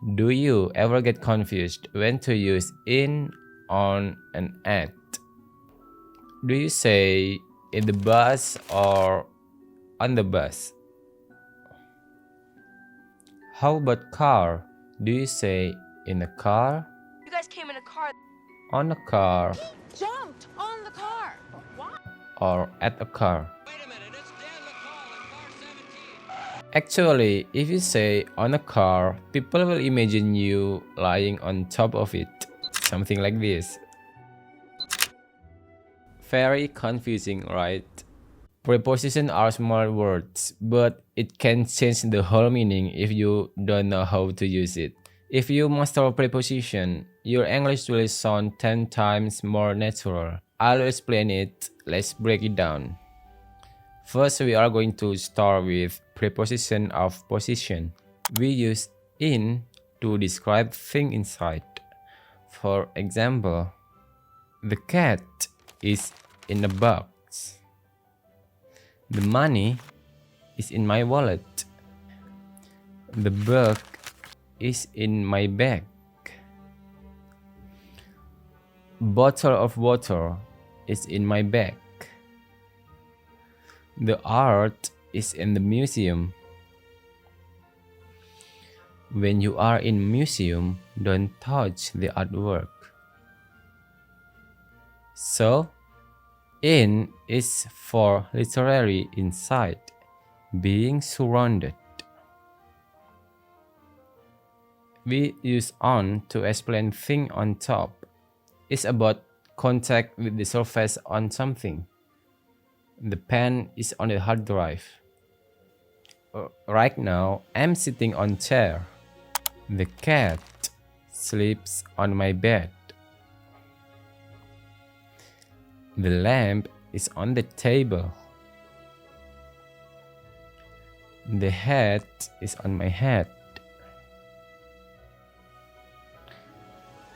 Do you ever get confused when to use in, on, and at? Do you say in the bus or on the bus? How about car? Do you say in a car, You guys came in a car. on a car, Jumped on the car. Why? or at a car? Wait a minute, it's Dan McCall in car 17. Actually, if you say on a car, people will imagine you lying on top of it. Something like this. Very confusing, right? Prepositions are small words, but it can change the whole meaning if you don't know how to use it. If you master a preposition, your English will sound 10 times more natural. I'll explain it. Let's break it down. First, we are going to start with preposition of position. We use in to describe thing inside. For example, the cat is in a box. The money is in my wallet. The book is in my bag. Bottle of water is in my bag. The art is in the museum. When you are in museum, don't touch the artwork. So, in is for literally inside, being surrounded. We use on to explain thing on top. It's about contact with the surface on something. The pen is on the hard drive. Right now, I'm sitting on chair. The cat sleeps on my bed. The lamp is on the table. The hat is on my head.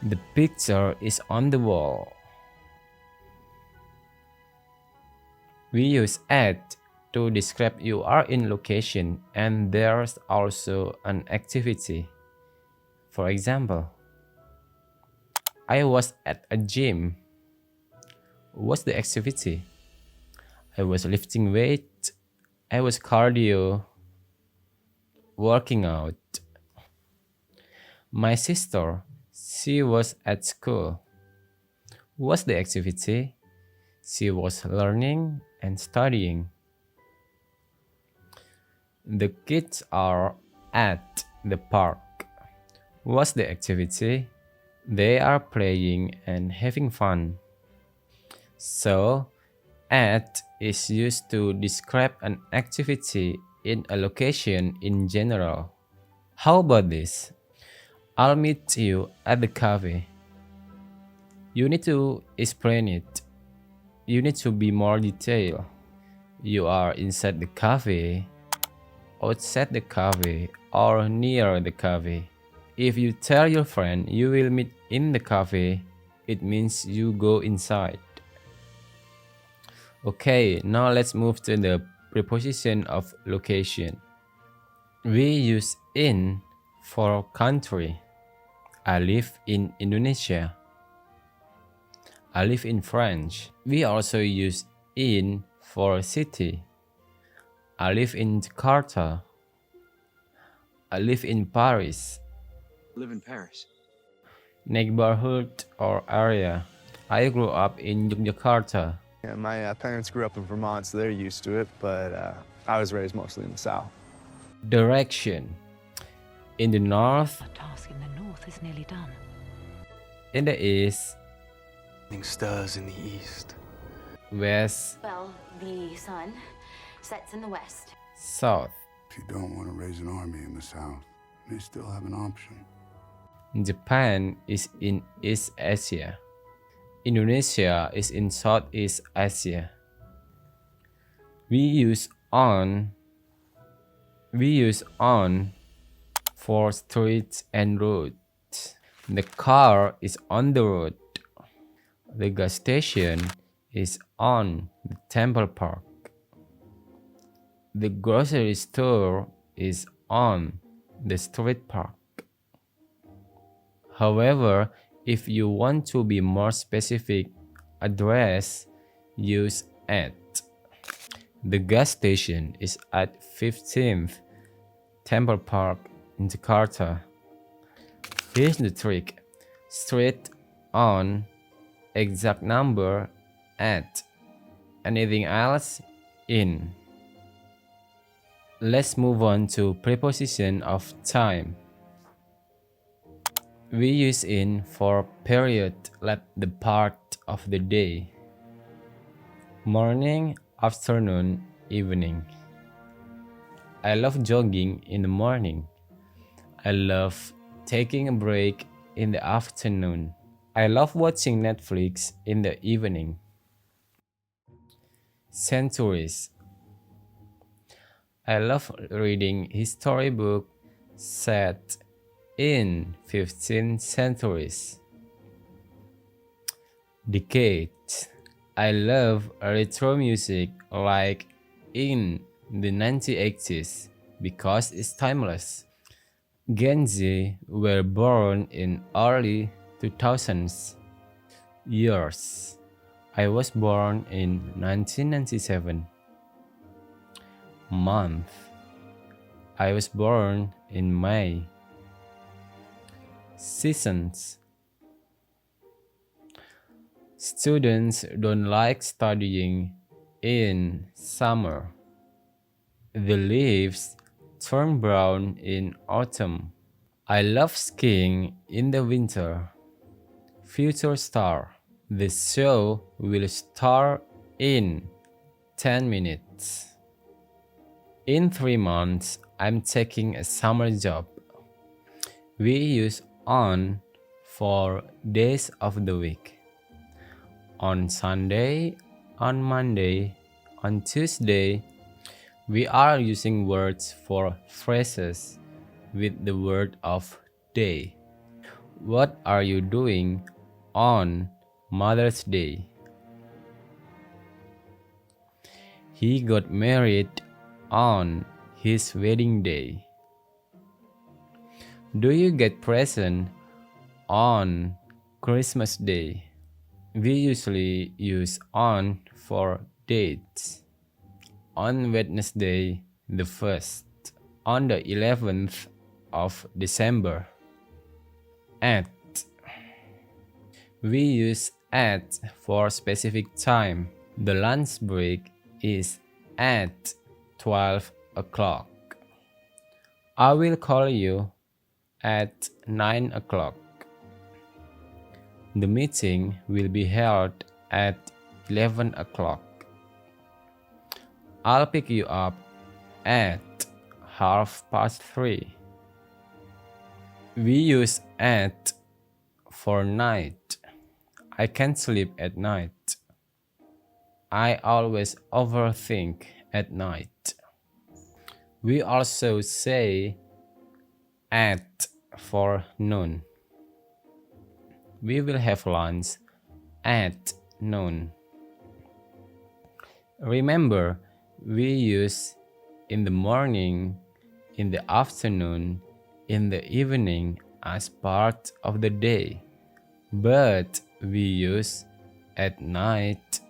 The picture is on the wall. We use at to describe you are in location and there's also an activity. For example, I was at a gym. What's the activity? I was lifting weight. I was cardio, working out. My sister, she was at school. What's the activity? She was learning and studying. The kids are at the park. What's the activity? They are playing and having fun. So, at is used to describe an activity in a location in general. How about this? I'll meet you at the cafe. You need to explain it. You need to be more detailed. You are inside the cafe, outside the cafe, or near the cafe. If you tell your friend you will meet in the cafe, it means you go inside. Okay, now let's move to the preposition of location. We use in for country. I live in Indonesia. I live in France. We also use in for city. I live in Jakarta. I live in Paris. I live in Paris. Neighborhood or area. I grew up in Yogyakarta. Yeah, my parents grew up in Vermont, so they're used to it, but I was raised mostly in the South. Direction. In the north. The task in the north is nearly done. In the east. Something stirs in the east. West. Well, the sun sets in the west. South. If you don't want to raise an army in the South, you still have an option. Japan is in East Asia. Indonesia is in Southeast Asia. We use on for streets and roads. The car is on the road. The gas station is on the temple park. The grocery store is on the street park. However, if you want to be more specific, address, use at. The gas station is at 15th Temple Park in Jakarta. Here's the trick. Street on, exact number at, anything else in. Let's move on to preposition of time. We use in for period like the part of the day. Morning, afternoon, evening. I love jogging in the morning. I love taking a break in the afternoon. I love watching Netflix in the evening. Centuries. I love reading history book set in 15th centuries. Decades. I love retro music like in the 1980s because it's timeless. Gen Z were born in early 2000s. Years. I was born in 1997. Month. I was born in May. Seasons. Students don't like studying in summer. The leaves turn brown in autumn. I love skiing in the winter. Future star. The show will start in 10 minutes. In 3 months, I'm taking a summer job. We use on for days of the week. On Sunday, on Monday, on Tuesday, we are using words for phrases with the word of day. What are you doing on Mother's Day? He got married on his wedding day. Do you get present on Christmas Day? We usually use on for dates. On Wednesday the 1st, on the 11th of December. At. We use at for specific time. The lunch break is at 12 o'clock. I will call you at 9 o'clock. The meeting will be held at 11 o'clock. I'll pick you up at 3:30. We use at for night. I can't sleep at night. I always overthink at night. We also say at for noon. We will have lunch at noon. Remember, we use in the morning, in the afternoon, in the evening as part of the day, but we use at night,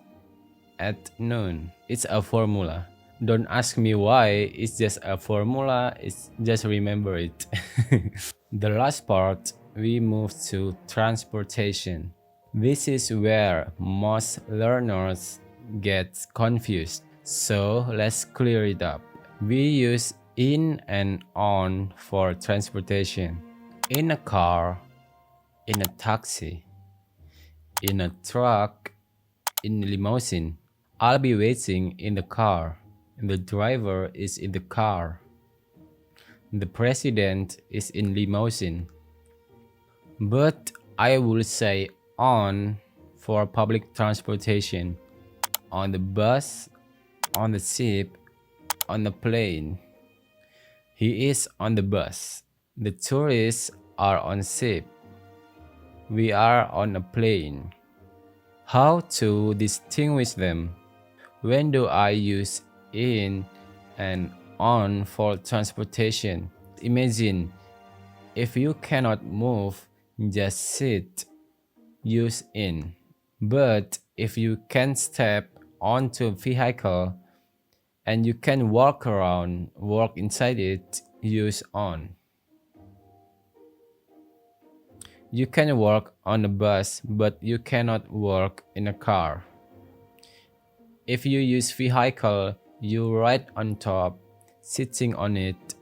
at noon. It's a formula. Don't ask me why, it's just a formula, it's just remember it. The last part, we move to transportation. This is where most learners get confused, so let's clear it up. We use in and on for transportation. In a car, in a taxi, in a truck, in a limousine. I'll be waiting in the car, and the driver is in the car. The president is in limousine. But I will say on for public transportation. On the bus, on the ship, on the plane. He is on the bus. The tourists are on ship. We are on a plane. How to distinguish them? When do I use in and on for transportation? Imagine if you cannot move just sit, use in. But if you can step onto a vehicle and you can walk around, walk inside it, use on. You can walk on a bus, but you cannot walk in a car. If you use vehicle, you ride on top, sitting on it,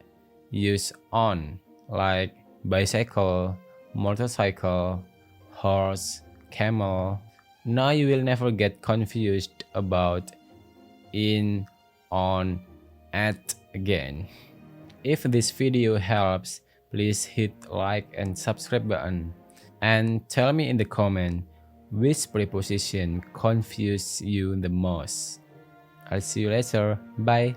use on, like bicycle, motorcycle, horse, camel. Now you will never get confused about in, on, at again. If this video helps, please hit like and subscribe button. And tell me in the comment which preposition confused you the most. I'll see you later. Bye.